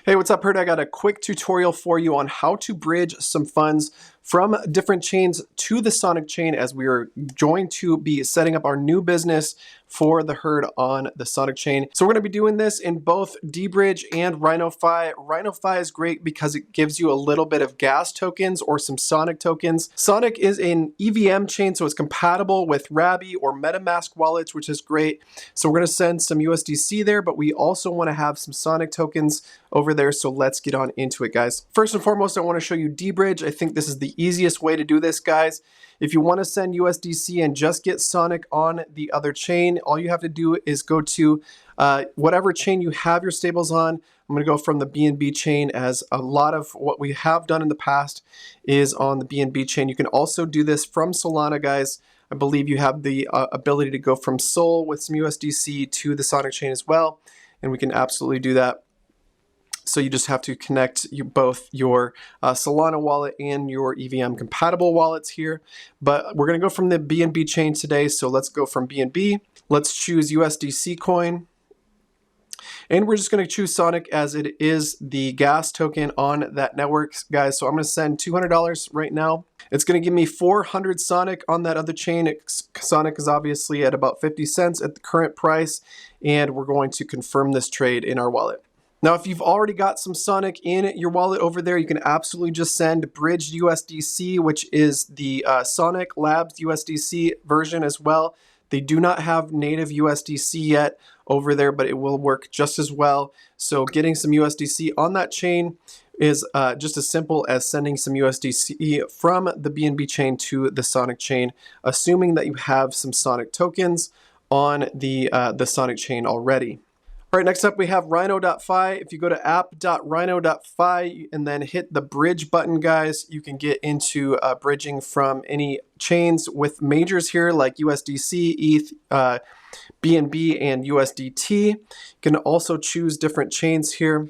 Hey, what's up, Herd? I got a quick tutorial for you on how to bridge some funds from different chains to the Sonic chain, as we are going to be setting up our new business for the Herd on the Sonic chain. So we're going to be doing this in both DeBridge and rhino.fi. Rhino.fi is great because it gives you a little bit of gas tokens or some Sonic tokens. Sonic is an EVM chain, so it's compatible with Rabby or MetaMask wallets, which is great. So we're going to send some USDC there, but we also want to have some Sonic tokens over there. So let's get on into it, guys. First and foremost, I want to show you DeBridge. I think this is the easiest way to do this, guys. If you want to send USDC and just get Sonic on the other chain, all you have to do is go to whatever chain you have your stables on. I'm going to go from the BNB chain, as a lot of what we have done in the past is on the BNB chain. You can also do this from Solana, guys. I believe you have the ability to go from Sol with some USDC to the Sonic chain as well, and we can absolutely do that. So you just have to connect both your Solana wallet and your EVM compatible wallets here. But we're going to go from the BNB chain today. So let's go from BNB. Let's choose USDC coin. And we're just going to choose Sonic, as it is the gas token on that network, guys. So I'm going to send $200 right now. It's going to give me 400 Sonic on that other chain. Sonic is obviously at about 50 cents at the current price. And we're going to confirm this trade in our wallet. Now, if you've already got some Sonic in your wallet over there, you can absolutely just send bridged USDC, which is the Sonic Labs USDC version as well. They do not have native USDC yet over there, but it will work just as well. So getting some USDC on that chain is just as simple as sending some USDC from the BNB chain to the Sonic chain, assuming that you have some Sonic tokens on the Sonic chain already. All right, next up we have rhino.fi. If you go to app.rhino.fi and then hit the bridge button, guys, you can get into bridging from any chains with majors here like USDC, ETH, BNB, and USDT. You can also choose different chains here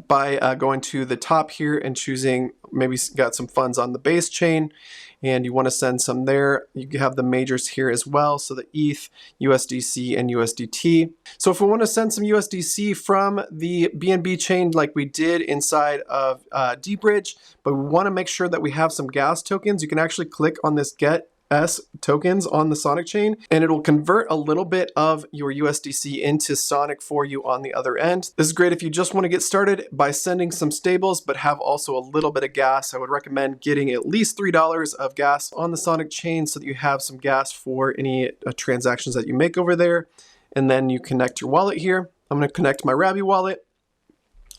by going to the top here and choosing, maybe got some funds on the base chain and you want to send some there. You have the majors here as well, so the ETH, USDC, and USDT. So if we want to send some USDC from the BNB chain like we did inside of DeBridge, but we want to make sure that we have some gas tokens, you can actually click on this Get S tokens on the Sonic chain, and it'll convert a little bit of your USDC into Sonic for you on the other end. This is great if you just want to get started by sending some stables, but have also a little bit of gas. I would recommend getting at least $3 of gas on the Sonic chain so that you have some gas for any transactions that you make over there. And then you connect your wallet here. I'm going to connect my Rabby wallet,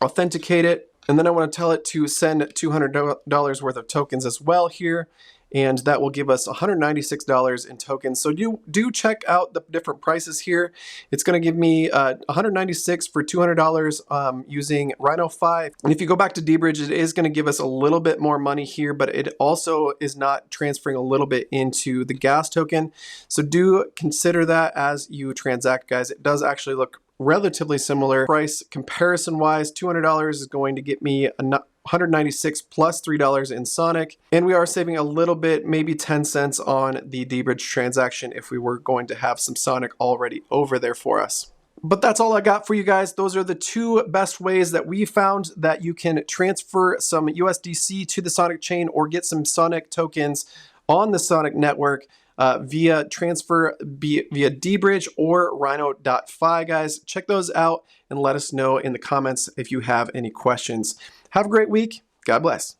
authenticate it, and then I want to tell it to send $200 worth of tokens as well here. And that will give us $196 in tokens. So do check out the different prices here. It's going to give me $196 for $200 using rhino.fi. And if you go back to DeBridge, it is going to give us a little bit more money here, but it also is not transferring a little bit into the gas token. So do consider that as you transact, guys. It does actually look relatively similar. Price comparison wise, $200 is going to get me $196 plus $3 in Sonic, and we are saving a little bit, maybe 10 cents on the DeBridge transaction if we were going to have some Sonic already over there for us. But that's all I got for you guys. Those are the two best ways that we found that you can transfer some USDC to the Sonic chain or get some Sonic tokens on the Sonic network via transfer via DeBridge or rhino.fi, guys. Check those out and let us know in the comments if you have any questions. Have a great week. God bless.